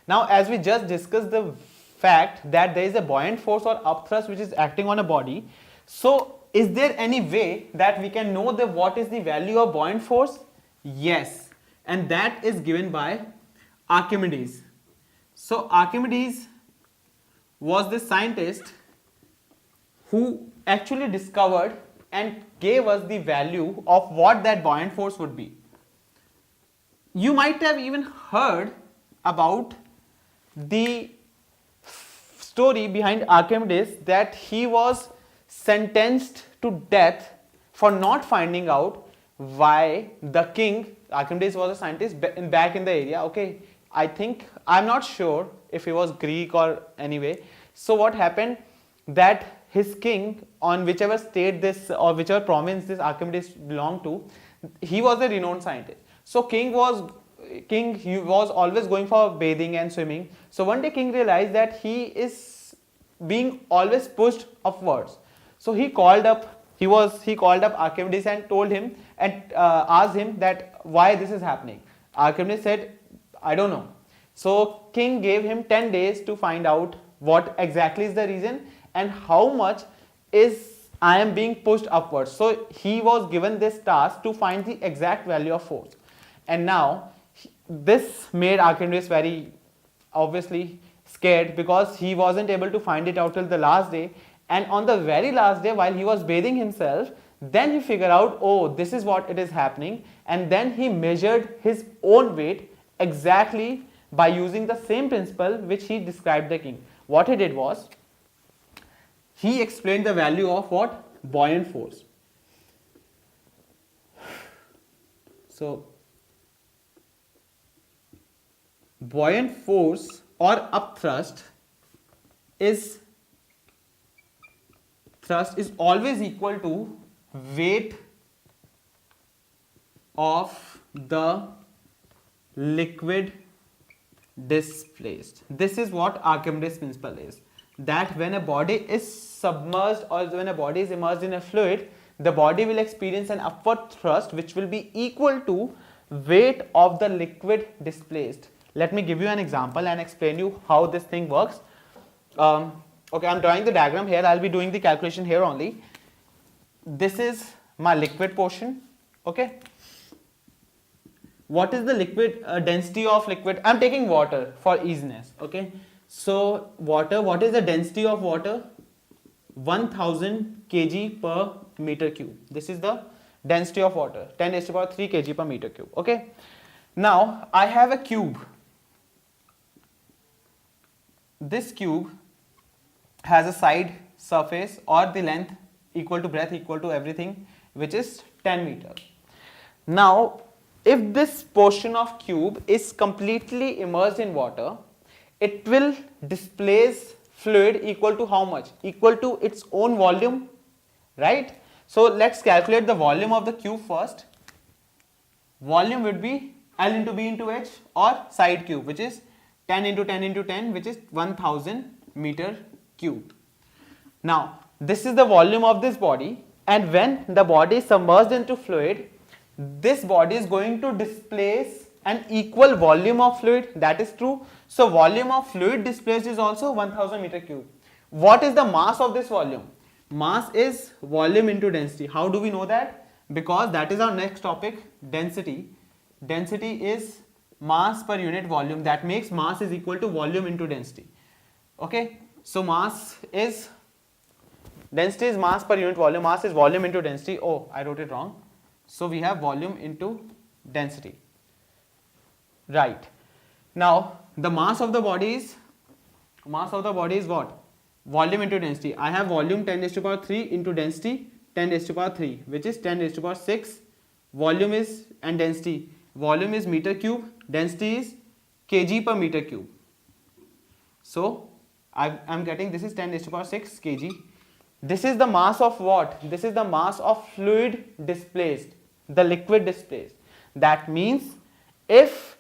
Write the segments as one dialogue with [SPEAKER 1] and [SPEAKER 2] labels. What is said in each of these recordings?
[SPEAKER 1] Now, as we just discussed the fact that there is a buoyant force or upthrust which is acting on a body, so is there any way that we can know what is the value of buoyant force? Yes, and that is given by Archimedes. So Archimedes was the scientist who actually discovered and gave us the value of what that buoyant force would be. You might have even heard about the story behind Archimedes, that he was sentenced to death for not finding out why the king, Archimedes was a scientist back in the area, okay, I'm not sure if he was Greek or anyway. So what happened, that his king, on whichever state this or whichever province this Archimedes belonged to, he was a renowned scientist. So king was always going for bathing and swimming. So one day king realized that he is being always pushed upwards. So he called up Archimedes and told him and asked him that why this is happening. Archimedes said, I don't know. So king gave him 10 days to find out what exactly is the reason and how much is I am being pushed upwards. So he was given this task to find the exact value of force. And now this made Archimedes very obviously scared, because he wasn't able to find it out till the last day. And on the very last day, while he was bathing himself, then he figured out, oh, this is what it is happening. And then he measured his own weight exactly by using the same principle which he described the king. What he did was, he explained the value of what? Buoyant force. So buoyant force or upthrust is always equal to weight of the liquid displaced. This is what Archimedes' principle is, that when a body is submerged or when a body is immersed in a fluid, the body will experience an upward thrust which will be equal to weight of the liquid displaced. Let me give you an example and explain you how this thing works. Okay, I'm drawing the diagram here. I'll be doing the calculation here only. This is my liquid portion. Okay. What is the liquid density of liquid? I'm taking water for easiness. Okay. So water, what is the density of water? 1000 kg per meter cube. This is the density of water, 10 raised to the power 3 kg per meter cube. Okay. Now I have a cube. This cube has a side surface or the length equal to breadth equal to everything, which is 10 meter. Now if this portion of cube is completely immersed in water, it will displace fluid equal to how much? Equal to its own volume, right? So let's calculate the volume of the cube first. Volume would be L into B into H, or side cube, which is 10 into 10 into 10, which is 1000 meter cube. Now this is the volume of this body, and when the body is submerged into fluid, this body is going to displace an equal volume of fluid. That is true. So volume of fluid displaced is also 1000 meter cube. What is the mass of this volume? Mass is volume into density. How do we know that? Because that is our next topic, density. Density is mass per unit volume. That makes mass is equal to volume into density. Okay. So density is mass per unit volume. Mass is volume into density. Oh, I wrote it wrong. So we have volume into density. Right. Now the mass of the body is what? Volume into density. I have volume 10 raised to the power 3 into density 10 raised to the power 3, which is 10 raised to the power 6. Volume is, and density. Volume is meter cube. Density is kg per meter cube. So I'm getting this is 10 raised to the power 6 kg. This is the mass of what? This is the mass of fluid displaced, the liquid displaced. That means if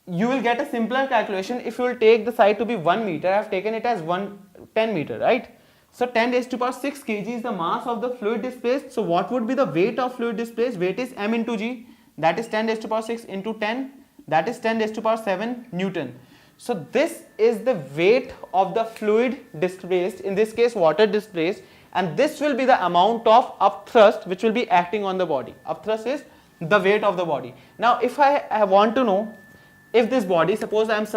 [SPEAKER 1] you will get a simpler calculation if you will take the side to be 1 meter. I have taken it as 10 meter, right? So 10 raised to the power 6 kg is the mass of the fluid displaced. So what would be the weight of fluid displaced? Weight is m into g, that is 10 raised to the power 6 into 10, that is 10 raised to the power 7 Newton. So this is the weight of the fluid displaced, in this case water displaced, and this will be the amount of upthrust which will be acting on the body. Upthrust is the weight of the body. Now if I want to know if this body, suppose I have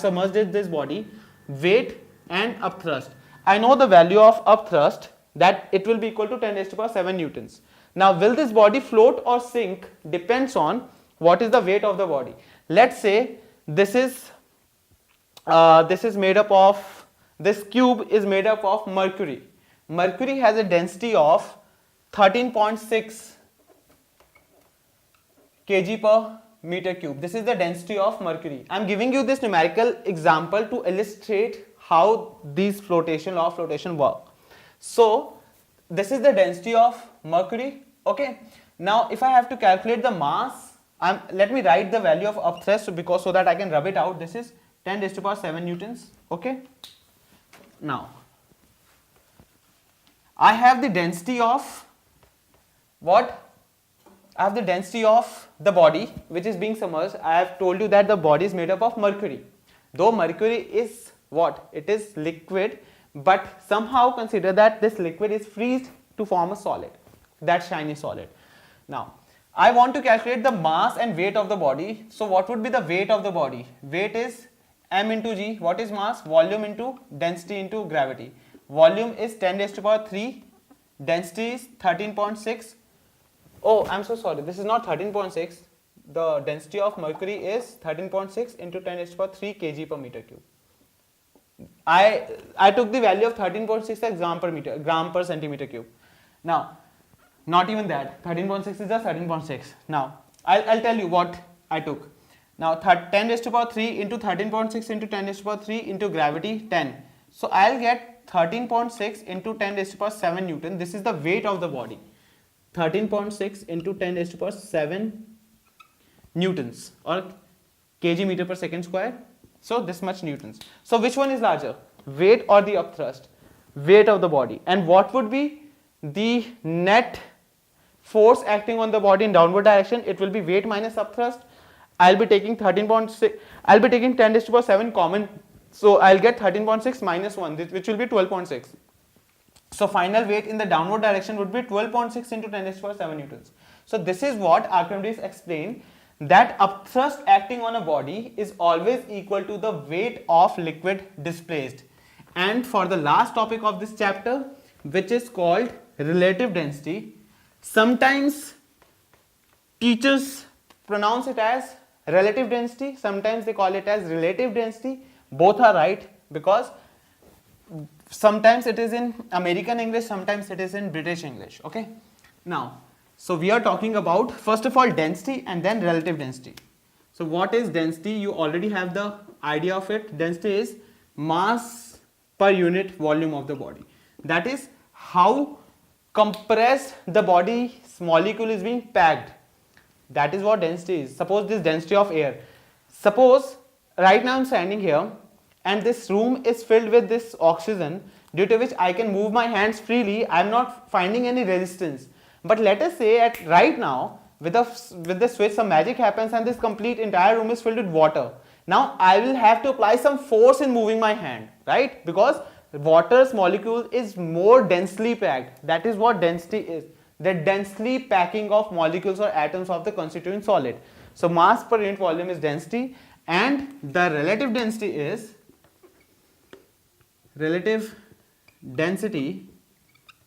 [SPEAKER 1] submerged this body, weight and upthrust. I know the value of upthrust, that it will be equal to 10 raised to power 7 newtons. Now will this body float or sink depends on what is the weight of the body. Let's say this is made up of, this cube is made up of mercury. Mercury has a density of 13.6 kg per meter cube. This is the density of mercury. I am giving you this numerical example to illustrate how these law of flotation work. So this is the density of mercury. Okay. Now if I have to calculate the mass, let me write the value of upthrust because so that I can rub it out. This is 10 raised to power 7 newtons. Okay. Now I have the density of what? I have the density of the body which is being submerged. I have told you that the body is made up of mercury. Though mercury is what? It is liquid, but somehow consider that this liquid is freezed to form a solid, that shiny solid. Now I want to calculate the mass and weight of the body. So what would be the weight of the body? Weight is m into g. What is mass? Volume into density into gravity. Volume is 10 raised to power 3. Density is 13.6. Oh, I'm so sorry. This is not 13.6. The density of mercury is 13.6 into 10 raised to power 3 kg per meter cube. I took the value of 13.6 as gram per centimeter cube. Now, not even that. 13.6 is just 13.6. Now, I'll tell you what I took. Now, 10 raised to power 3 into 13.6 into 10 raised to power 3 into gravity 10. So I'll get 13.6 into 10 raised to power 7 Newton. This is the weight of the body. 13.6 into 10 raised to power 7 newtons or kg meter per second square. So this much newtons. So which one is larger, weight or the upthrust? Weight of the body. And what would be the net force acting on the body in downward direction? It will be weight minus upthrust. I'll be taking 13.6. I'll be taking 10 raised to power 7 common. So I'll get 13.6 minus 1, which will be 12.6. So final weight in the downward direction would be 12.6 into 10 raised to power 7 newtons. So this is what Archimedes explained, that upthrust acting on a body is always equal to the weight of liquid displaced. And for the last topic of this chapter, which is called relative density, sometimes teachers pronounce it as relative density, sometimes they call it as relative density. Both are right, because sometimes it is in American English, sometimes it is in British English. Okay. Now, so we are talking about first of all density and then relative density. So what is density? You already have the idea of it. Density is mass per unit volume of the body. That is how compressed the body's molecule is being packed. That is what density is. Suppose this density of air. Suppose right now I am standing here and this room is filled with this oxygen, due to which I can move my hands freely. I am not finding any resistance. But let us say at right now, with the switch, some magic happens and this complete entire room is filled with water. Now I will have to apply some force in moving my hand, right? Because water's molecule is more densely packed. That is what density is. The densely packing of molecules or atoms of the constituent solid. So mass per unit volume is density, and the relative density is density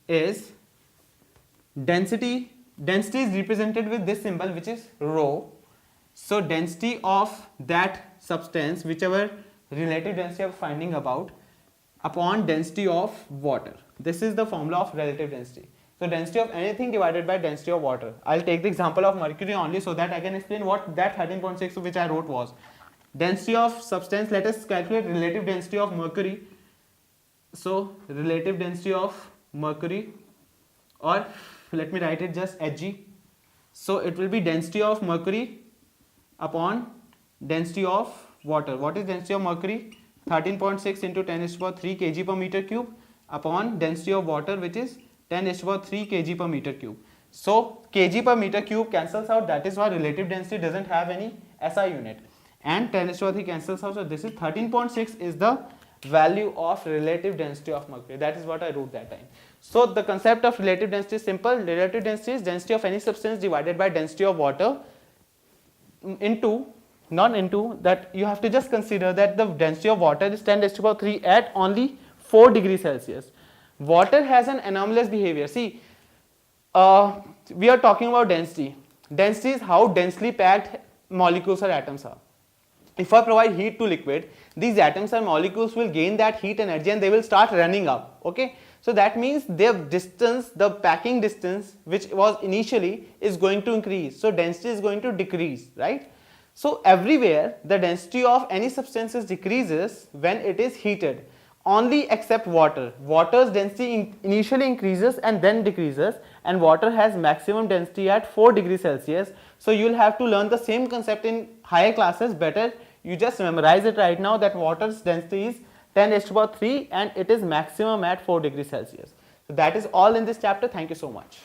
[SPEAKER 1] is represented with this symbol, which is rho. So density of that substance, whichever relative density I am finding about, upon density of water. This is the formula of relative density. So density of anything divided by density of water. I'll take the example of mercury only so that I can explain what that 13.6 which I wrote was. Density of substance, let us calculate relative density of mercury. So relative density of mercury, or let me write it just Hg. So it will be density of mercury upon density of water. What is density of mercury? 13.6 into 10 raised to power 3 kg per meter cube upon density of water, which is 10 raised to power 3 kg per meter cube. So kg per meter cube cancels out. That is why relative density doesn't have any SI unit. and 10 raised to power 3 cancels out. So this is 13.6 is the value of relative density of mercury. That is what I wrote that time. So the concept of relative density is simple. Relative density is density of any substance divided by density of water into, not into, that you have to just consider that the density of water is 10 raised to power 3 at only 4 degrees Celsius. Water has an anomalous behavior. See, we are talking about density. Density is how densely packed molecules or atoms are. If I provide heat to liquid, these atoms and molecules will gain that heat energy and they will start running up. Okay, so that means their distance, the packing distance which was initially, is going to increase. So density is going to decrease, right? So everywhere the density of any substances decreases when it is heated, only except water. Water's density initially increases and then decreases, and water has maximum density at 4 degrees Celsius. So you will have to learn the same concept in higher classes. Better you just memorize it right now, that water's density is 10 raised to power 3 and it is maximum at 4 degrees Celsius. So that is all in this chapter. Thank you so much.